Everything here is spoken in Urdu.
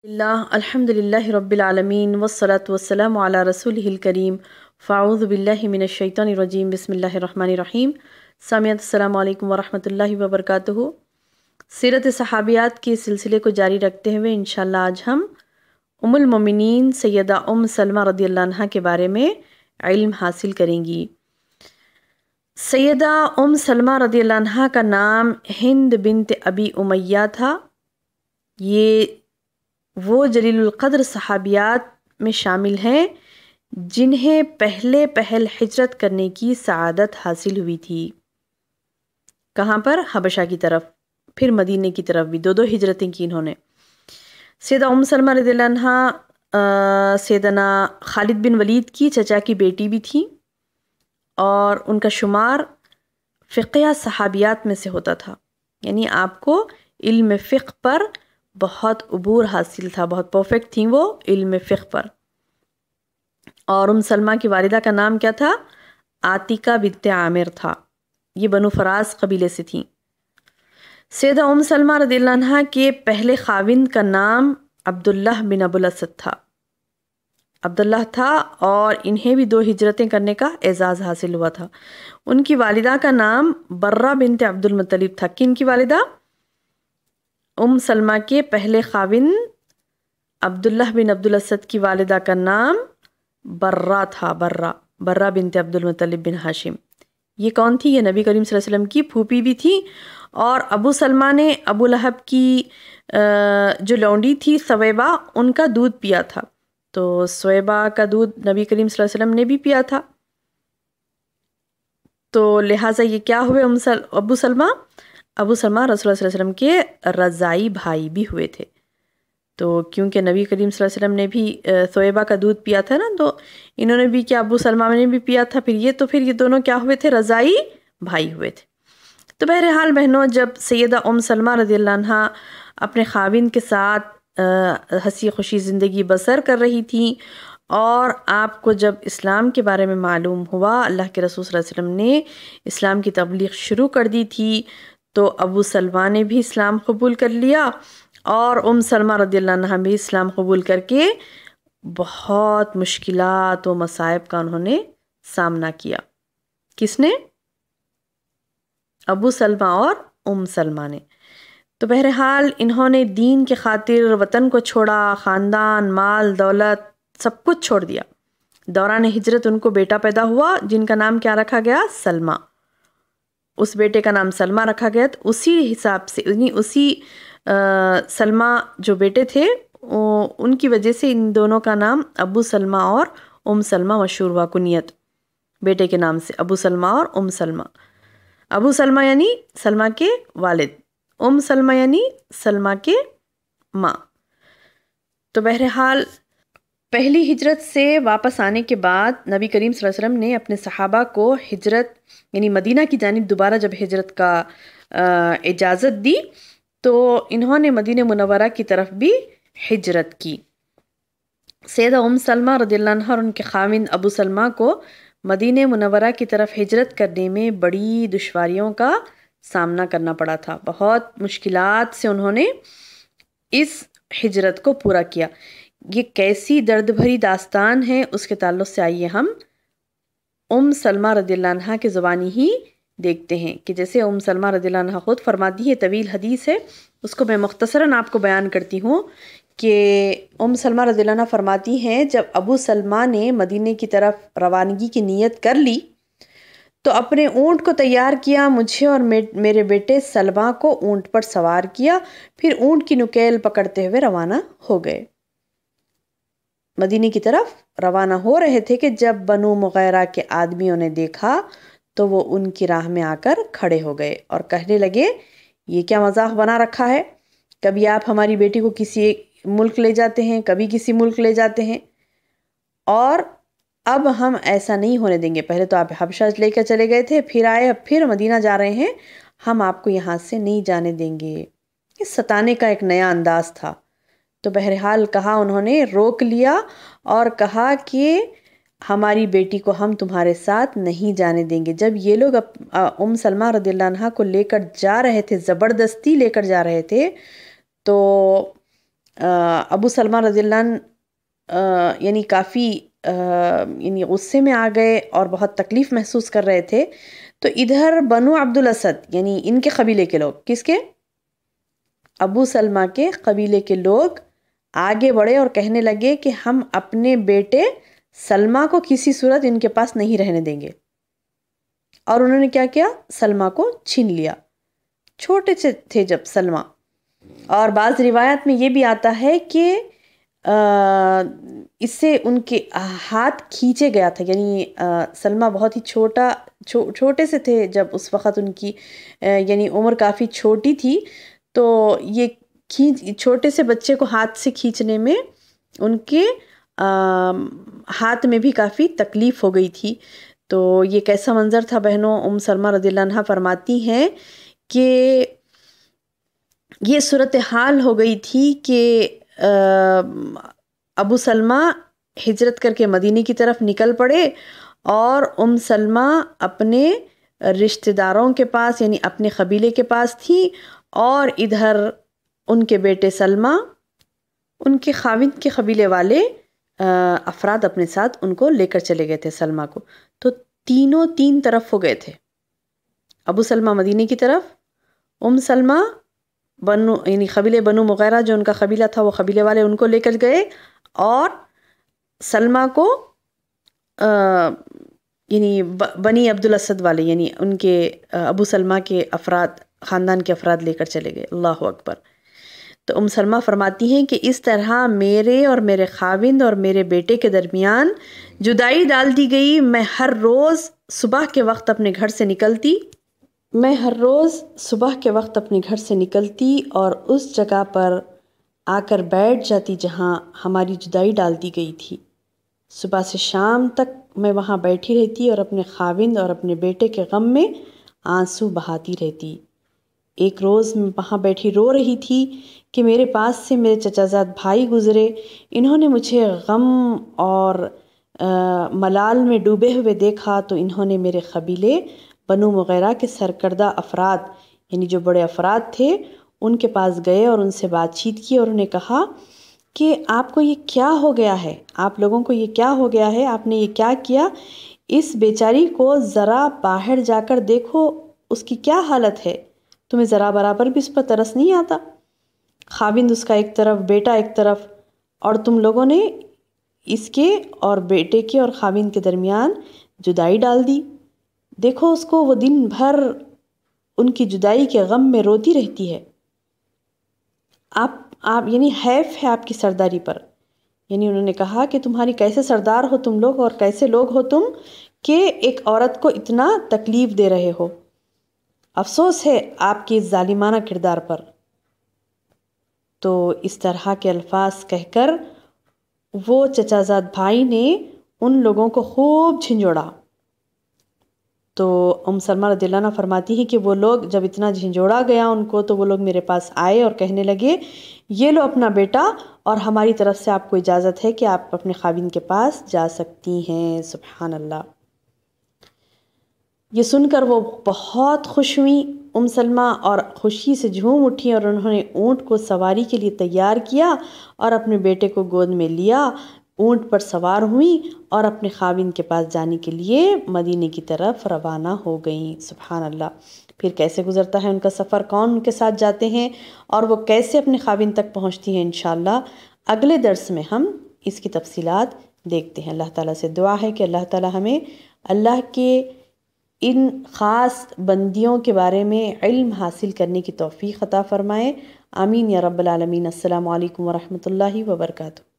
اللہ الحمد للہ رب العالمین والصلاة والسلام علی رسولہ الکریم فاعوذ باللہ من الشیطان الرجیم بسم اللہ الرحمن الرحیم۔ سامعین السلام علیکم ورحمۃ اللہ وبرکاتہ۔ سیرت صحابیات کے سلسلے کو جاری رکھتے ہوئے انشاءاللہ آج ہم ام المومنین سیدہ ام سلمہ رضی اللہ عنہا کے بارے میں علم حاصل کریں گی۔ سیدہ ام سلمہ رضی اللہ عنہا کا نام ہند بنت ابی امیہ تھا۔ یہ وہ جلیل القدر صحابیات میں شامل ہیں جنہیں پہل ہجرت کرنے کی سعادت حاصل ہوئی تھی۔ کہاں پر؟ حبشہ کی طرف، پھر مدینے کی طرف بھی دو ہجرتیں کی انہوں نے۔ سیدہ ام سلمہ رضی اللہ عنہا سیدنا خالد بن ولید کی چچا کی بیٹی بھی تھیں اور ان کا شمار فقہ صحابیات میں سے ہوتا تھا، یعنی آپ کو علم فقہ پر بہت عبور حاصل تھا، بہت پرفیکٹ تھیں وہ علم فقہ پر۔ اور ام سلمہ کی والدہ کا نام کیا تھا؟ عاتقہ بنت عامر تھا۔ یہ بنو فراز قبیلے سے تھیں۔ سیدہ ام سلمہ رضی اللہ عنہا کے پہلے خاوند کا نام عبداللہ بن ابو الاسد تھا۔ عبداللہ تھا اور انہیں بھی 2 ہجرتیں کرنے کا اعزاز حاصل ہوا تھا۔ ان کی والدہ کا نام برہ بنت عبد المطلب تھا۔ کن کی والدہ؟ ام سلمہ کے پہلے خاوند عبداللہ بن عبد الاسد کی والدہ کا نام برہ تھا، برہ بنت عبد المطلب بن ہاشم۔ یہ کون تھی؟ یہ نبی کریم صلی اللہ علیہ وسلم کی پھوپھی بھی تھی۔ اور ابو سلمہ نے ابو لہب کی جو لونڈی تھی سویبہ، ان کا دودھ پیا تھا، تو سویبہ کا دودھ نبی کریم صلی اللہ علیہ وسلم نے بھی پیا تھا، تو لہٰذا یہ کیا ہوئے؟ ابو سلمہ رسول اللہ صلی اللہ علیہ وسلم کے رضاعی بھائی بھی ہوئے تھے۔ تو کیونکہ نبی کریم صلی اللہ علیہ وسلم نے بھی سویبہ کا دودھ پیا تھا نا، تو انہوں نے بھی کیا، ابو سلمہ نے بھی پیا تھا، پھر یہ دونوں کیا ہوئے تھے؟ رضاعی بھائی ہوئے تھے۔ تو بہرحال بہنوں، جب سیدہ ام سلمہ رضی اللہ عنہا اپنے خاوند کے ساتھ ہنسی خوشی زندگی بسر کر رہی تھیں اور آپ کو جب اسلام کے بارے میں معلوم ہوا، اللہ کے رسول صلی اللہ علیہ وسلم نے اسلام کی تبلیغ شروع کر دی تھی، تو ابو سلمہ نے بھی اسلام قبول کر لیا اور ام سلمہ رضی اللہ عنہا بھی اسلام قبول کر کے بہت مشکلات و مصائب کا انہوں نے سامنا کیا۔ کس نے؟ ابو سلمہ اور ام سلمہ نے۔ تو بہرحال انہوں نے دین کے خاطر وطن کو چھوڑا، خاندان، مال، دولت سب کچھ چھوڑ دیا۔ دوران ہجرت ان کو بیٹا پیدا ہوا جن کا نام کیا رکھا گیا؟ سلمہ۔ اس بیٹے کا نام سلمہ رکھا گیا، تو اسی حساب سے اسی سلمہ جو بیٹے تھے ان کی وجہ سے ان دونوں کا نام ابو سلمہ اور ام سلمہ مشہور ہوا، کنیت بیٹے کے نام سے، ابو سلمہ اور ام سلمہ۔ ابو سلمہ یعنی سلمہ کے والد، ام سلمہ یعنی سلمہ کے ماں۔ تو بہرحال پہلی ہجرت سے واپس آنے کے بعد نبی کریم صلی اللہ علیہ وسلم نے اپنے صحابہ کو ہجرت یعنی مدینہ کی جانب دوبارہ جب ہجرت کا اجازت دی، تو انہوں نے مدینہ منورہ کی طرف بھی ہجرت کی۔ سیدہ ام سلمہ رضی اللہ عنہا اور ان کے خاوند ابو سلمہ کو مدینہ منورہ کی طرف ہجرت کرنے میں بڑی دشواریوں کا سامنا کرنا پڑا تھا، بہت مشکلات سے انہوں نے اس ہجرت کو پورا کیا۔ یہ کیسی درد بھری داستان ہے، اس کے تعلق سے آئیے ہم ام سلمہ رضی اللہ عنہا کے زبانی ہی دیکھتے ہیں کہ جیسے ام سلمہ رضی اللہ عنہا خود فرماتی ہے، طویل حدیث ہے، اس کو میں مختصراً آپ کو بیان کرتی ہوں کہ ام سلمہ رضی اللہ عنہا فرماتی ہیں جب ابو سلمہ نے مدینے کی طرف روانگی کی نیت کر لی تو اپنے اونٹ کو تیار کیا، مجھے اور میرے بیٹے سلمہ کو اونٹ پر سوار کیا، پھر اونٹ کی نکیل پکڑتے ہوئے روانہ ہو گئے۔ مدینے کی طرف روانہ ہو رہے تھے کہ جب بنو مغیرہ کے آدمیوں نے دیکھا تو وہ ان کی راہ میں آ کر کھڑے ہو گئے اور کہنے لگے، یہ کیا مذاق بنا رکھا ہے؟ کبھی آپ ہماری بیٹی کو کسی ملک لے جاتے ہیں، کبھی کسی ملک لے جاتے ہیں، اور اب ہم ایسا نہیں ہونے دیں گے۔ پہلے تو آپ حبشہ لے کر چلے گئے تھے، پھر آئے، اب پھر مدینہ جا رہے ہیں، ہم آپ کو یہاں سے نہیں جانے دیں گے۔ یہ ستانے کا ایک نیا انداز تھا۔ تو بہرحال کہا، انہوں نے روک لیا اور کہا کہ ہماری بیٹی کو ہم تمہارے ساتھ نہیں جانے دیں گے۔ جب یہ لوگ ام سلمہ رضی اللہ عنہا کو لے کر جا رہے تھے، زبردستی لے کر جا رہے تھے، تو ابو سلمہ رضی اللہ عنہ یعنی کافی یعنی غصے میں آ گئے اور بہت تکلیف محسوس کر رہے تھے. تو ادھر بنو عبد الاسد یعنی ان کے قبیلے کے لوگ، کس کے؟ ابو سلمہ کے قبیلے کے لوگ آگے بڑھے اور کہنے لگے کہ ہم اپنے بیٹے سلمہ کو کسی صورت ان کے پاس نہیں رہنے دیں گے. اور انہوں نے کیا کیا؟ سلمہ کو چھین لیا. چھوٹے سے تھے جب سلمہ. اور بعض روایات میں یہ بھی آتا ہے کہ اس سے ان کے ہاتھ کھینچے گیا تھا، یعنی سلمہ بہت ہی چھوٹے سے تھے جب اس وقت ان کی یعنی عمر کافی چھوٹی تھی. تو یہ چھوٹے سے بچے کو ہاتھ سے کھینچنے میں ان کے ہاتھ میں بھی کافی تکلیف ہو گئی تھی. تو یہ کیسا منظر تھا بہنوں؟ ام سلمہ رضی اللہ عنہ فرماتی ہیں کہ یہ صورتحال ہو گئی تھی کہ ابو سلمہ ہجرت کر کے مدینے کی طرف نکل پڑے اور ام سلمہ اپنے رشتہ داروں کے پاس یعنی اپنے قبیلے کے پاس تھی، اور ادھر ان کے بیٹے سلمہ ان کے خاوند کے قبیلے والے افراد اپنے ساتھ ان کو لے کر چلے گئے تھے سلمہ کو. تو تینوں تین طرف ہو گئے تھے. ابو سلمہ مدینے کی طرف، ام سلمہ بنو یعنی قبیلے بنو مغیرہ جو ان کا قبیلہ تھا وہ قبیلے والے ان کو لے کر گئے، اور سلمہ کو یعنی بنی عبد الاسد والے یعنی ان کے ابو سلمہ کے افراد خاندان کے افراد لے کر چلے گئے. اللہ اکبر. تو ام سلمہ فرماتی ہیں کہ اس طرح میرے اور میرے خاوند اور میرے بیٹے کے درمیان جدائی ڈال دی گئی. میں ہر روز صبح کے وقت اپنے گھر سے نکلتی اور اس جگہ پر آ کر بیٹھ جاتی جہاں ہماری جدائی ڈال دی گئی تھی. صبح سے شام تک میں وہاں بیٹھی رہتی اور اپنے خاوند اور اپنے بیٹے کے غم میں آنسو بہاتی رہتی. ایک روز میں وہاں بیٹھی رو رہی تھی کہ میرے پاس سے میرے چچا زاد بھائی گزرے. انہوں نے مجھے غم اور ملال میں ڈوبے ہوئے دیکھا تو انہوں نے میرے قبیلے بنو مغیرہ کے سرکردہ افراد یعنی جو بڑے افراد تھے ان کے پاس گئے اور ان سے بات چیت کی، اور انہیں کہا کہ آپ کو یہ کیا ہو گیا ہے؟ آپ لوگوں کو یہ کیا ہو گیا ہے؟ آپ نے یہ کیا کیا؟ اس بیچاری کو ذرا باہر جا کر دیکھو، اس کی کیا حالت ہے. تمہیں ذرا برابر بھی اس پر ترس نہیں آتا؟ خاوند اس کا ایک طرف، بیٹا ایک طرف، اور تم لوگوں نے اس کے اور بیٹے کے اور خاوند کے درمیان جدائی ڈال دی. دیکھو اس کو، وہ دن بھر ان کی جدائی کے غم میں روتی رہتی ہے. آپ یعنی حیف ہے آپ کی سرداری پر. یعنی انہوں نے کہا کہ تمہاری کیسے سردار ہو تم لوگ، اور کیسے لوگ ہو تم کہ ایک عورت کو اتنا تکلیف دے رہے ہو. افسوس ہے آپ کے اس ظالمانہ کردار پر. تو اس طرح کے الفاظ کہہ کر وہ چچا زاد بھائی نے ان لوگوں کو خوب جھنجھوڑا. تو ام سلمہ رضی اللہ عنہ فرماتی ہے کہ وہ لوگ جب اتنا جھنجھوڑا گیا ان کو تو وہ لوگ میرے پاس آئے اور کہنے لگے یہ لو اپنا بیٹا، اور ہماری طرف سے آپ کو اجازت ہے کہ آپ اپنے خاوند کے پاس جا سکتی ہیں. سبحان اللہ. یہ سن کر وہ بہت خوش ہوئیں ام سلمہ، اور خوشی سے جھوم اٹھی، اور انہوں نے اونٹ کو سواری کے لیے تیار کیا اور اپنے بیٹے کو گود میں لیا. اونٹ پر سوار ہوئیں اور اپنے خاوند کے پاس جانے کے لیے مدینے کی طرف روانہ ہو گئیں. سبحان اللہ. پھر کیسے گزرتا ہے ان کا سفر، کون ان کے ساتھ جاتے ہیں، اور وہ کیسے اپنے خاوند تک پہنچتی ہیں، انشاءاللہ اگلے درس میں ہم اس کی تفصیلات دیکھتے ہیں. اللہ تعالیٰ سے دعا ہے کہ اللہ تعالیٰ ہمیں اللہ کے ان خاص بندیوں کے بارے میں علم حاصل کرنے کی توفیق عطا فرمائے. آمین یا رب العالمین. السلام علیکم ورحمۃ اللہ وبرکاتہ.